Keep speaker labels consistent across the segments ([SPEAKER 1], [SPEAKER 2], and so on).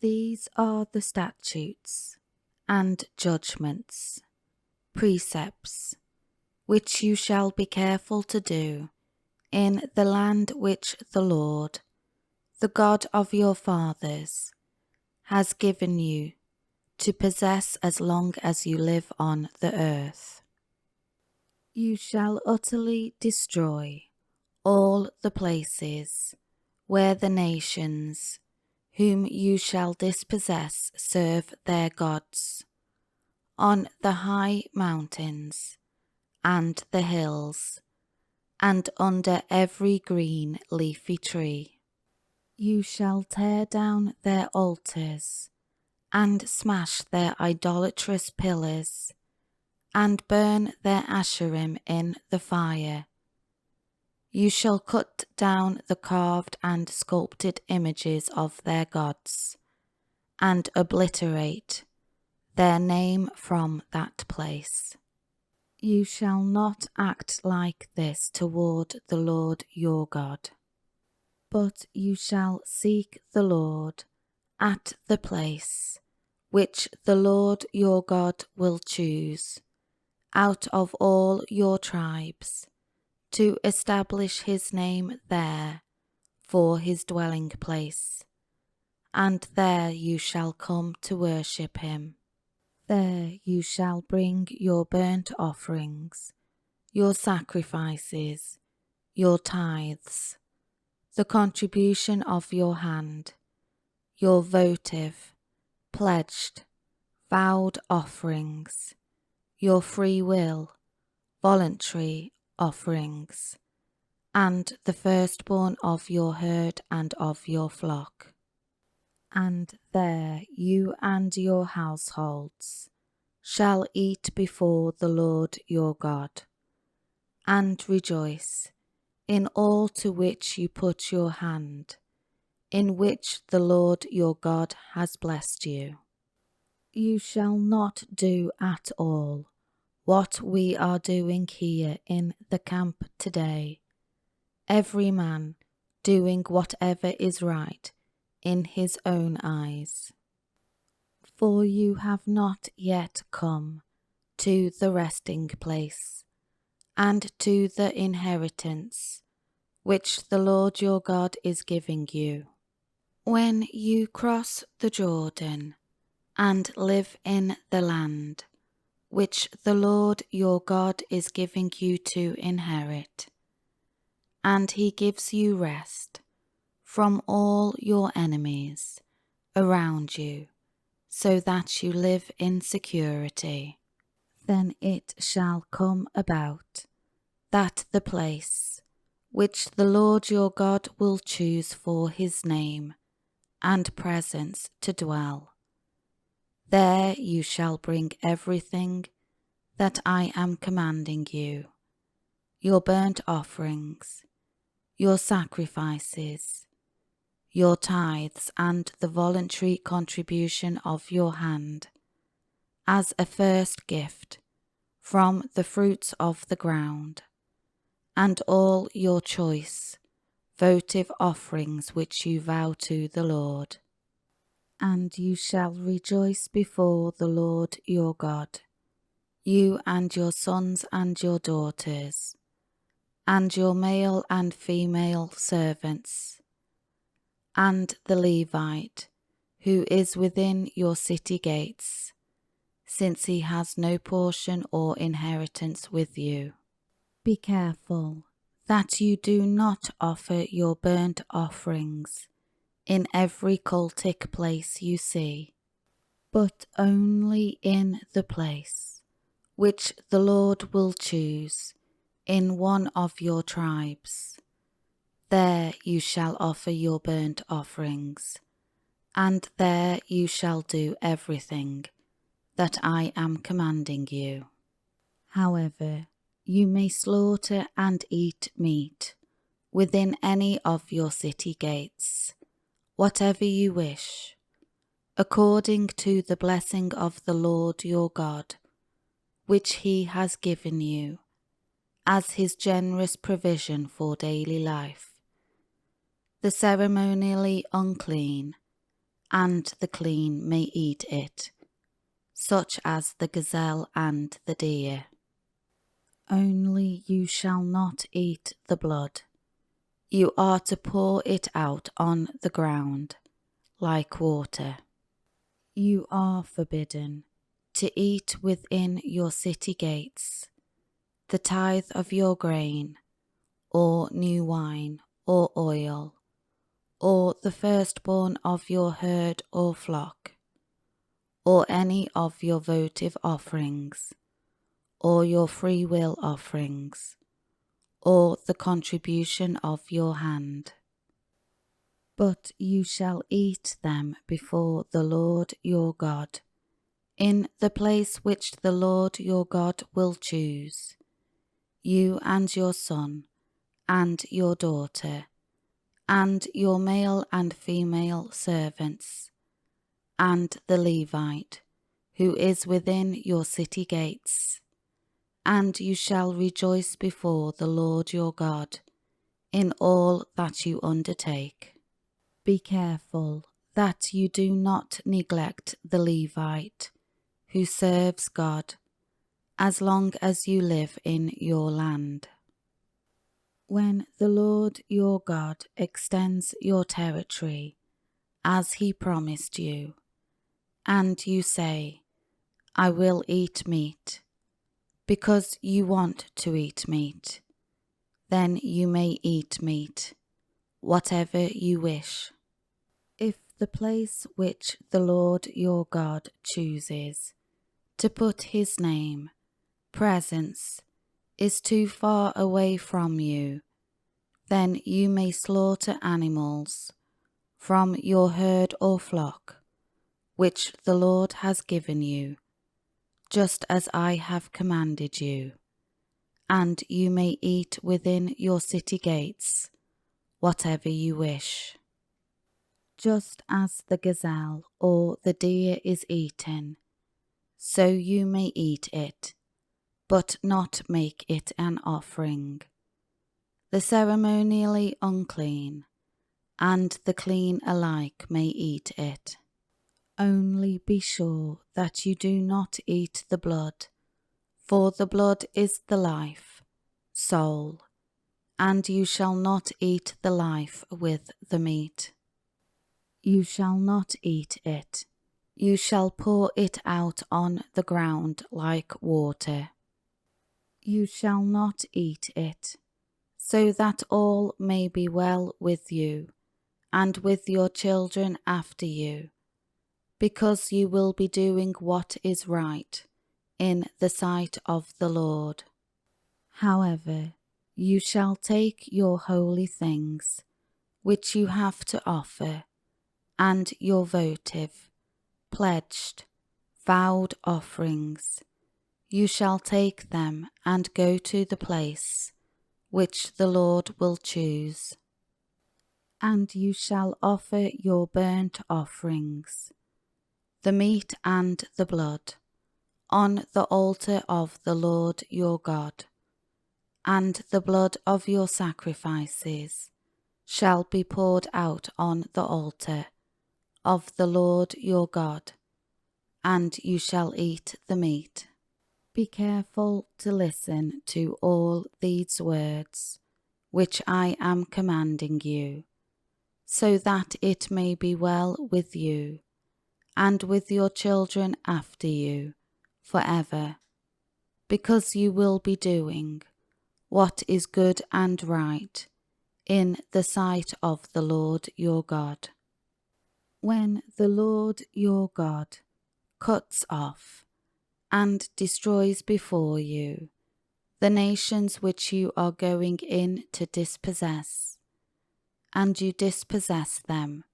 [SPEAKER 1] These are the statutes and judgments, precepts, which you shall be careful to do in the land which the Lord, the God of your fathers, has given you to possess as long as you live on the earth. You shall utterly destroy all the places where the nations whom you shall dispossess serve their gods, on the high mountains and the hills, and under every green leafy tree. You shall tear down their altars, and smash their idolatrous pillars, and burn their Asherim in the fire. You shall cut down the carved and sculpted images of their gods, and obliterate their name from that place. You shall not act like this toward the Lord your God, but you shall seek the Lord at the place which the Lord your God will choose out of all your tribes, to establish his name there for his dwelling place, and there you shall come to worship him. There you shall bring your burnt offerings, your sacrifices, your tithes, the contribution of your hand, your votive, pledged, vowed offerings, your free will, voluntary offerings, and the firstborn of your herd and of your flock. And there you and your households shall eat before the Lord your God, and rejoice in all to which you put your hand, in which the Lord your God has blessed you. You shall not do at all what we are doing here in the camp today, every man doing whatever is right in his own eyes. For you have not yet come to the resting place, and to the inheritance which the Lord your God is giving you. When you cross the Jordan and live in the land which the Lord your God is giving you to inherit, and he gives you rest from all your enemies around you, so that you live in security, then it shall come about that the place which the Lord your God will choose for his name and presence to dwell, there you shall bring everything that I am commanding you, your burnt offerings, your sacrifices, your tithes, and the voluntary contribution of your hand, as a first gift from the fruits of the ground, and all your choice votive offerings which you vow to the Lord. And you shall rejoice before the Lord your God, you and your sons and your daughters, and your male and female servants, and the Levite who is within your city gates, since he has no portion or inheritance with you. Be careful that you do not offer your burnt offerings in every cultic place you see, but only in the place which the Lord will choose in one of your tribes. There you shall offer your burnt offerings, and there you shall do everything that I am commanding you. However, you may slaughter and eat meat within any of your city gates, whatever you wish, according to the blessing of the Lord your God, which he has given you, as his generous provision for daily life. The ceremonially unclean and the clean may eat it, such as the gazelle and the deer. Only you shall not eat the blood. You are to pour it out on the ground like water. You are forbidden to eat within your city gates the tithe of your grain, or new wine, or oil, or the firstborn of your herd or flock, or any of your votive offerings, or your freewill offerings, or the contribution of your hand. But you shall eat them before the Lord your God, in the place which the Lord your God will choose, you and your son, and your daughter, and your male and female servants, and the Levite, who is within your city gates. And you shall rejoice before the Lord your God in all that you undertake. Be careful that you do not neglect the Levite, who serves God, as long as you live in your land. When the Lord your God extends your territory, as he promised you, and you say, I will eat meat, because you want to eat meat, then you may eat meat, whatever you wish. If the place which the Lord your God chooses to put his name, presence, is too far away from you, then you may slaughter animals from your herd or flock, which the Lord has given you, just as I have commanded you, and you may eat within your city gates whatever you wish. Just as the gazelle or the deer is eaten, so you may eat it, but not make it an offering. The ceremonially unclean and the clean alike may eat it. Only be sure that you do not eat the blood, for the blood is the life, soul, and you shall not eat the life with the meat. You shall not eat it. You shall pour it out on the ground like water. You shall not eat it, so that all may be well with you and with your children after you, because you will be doing what is right in the sight of the Lord. However, you shall take your holy things, which you have to offer, and your votive, pledged, vowed offerings. You shall take them and go to the place which the Lord will choose. And you shall offer your burnt offerings, the meat and the blood, on the altar of the Lord your God, and the blood of your sacrifices shall be poured out on the altar of the Lord your God, and you shall eat the meat. Be careful to listen to all these words, which I am commanding you, so that it may be well with you, and with your children after you, forever, because you will be doing what is good and right in the sight of the Lord your God. When the Lord your God cuts off and destroys before you the nations which you are going in to dispossess, and you dispossess them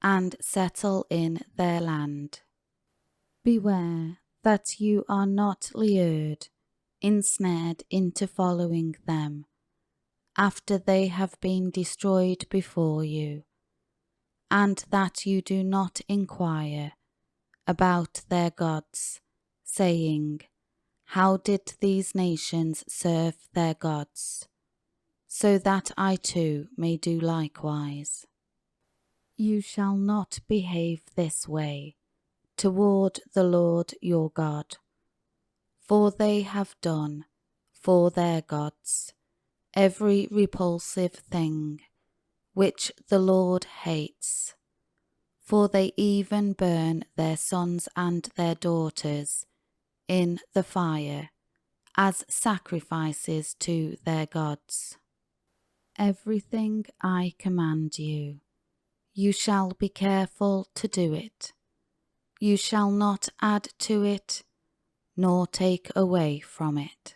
[SPEAKER 1] and settle in their land, beware that you are not lured, ensnared into following them after they have been destroyed before you, and that you do not inquire about their gods, saying, how did these nations serve their gods, so that I too may do likewise? You shall not behave this way toward the Lord your God, for they have done for their gods every repulsive thing which the Lord hates, for they even burn their sons and their daughters in the fire as sacrifices to their gods. Everything I command you, you shall be careful to do it. You shall not add to it, nor take away from it.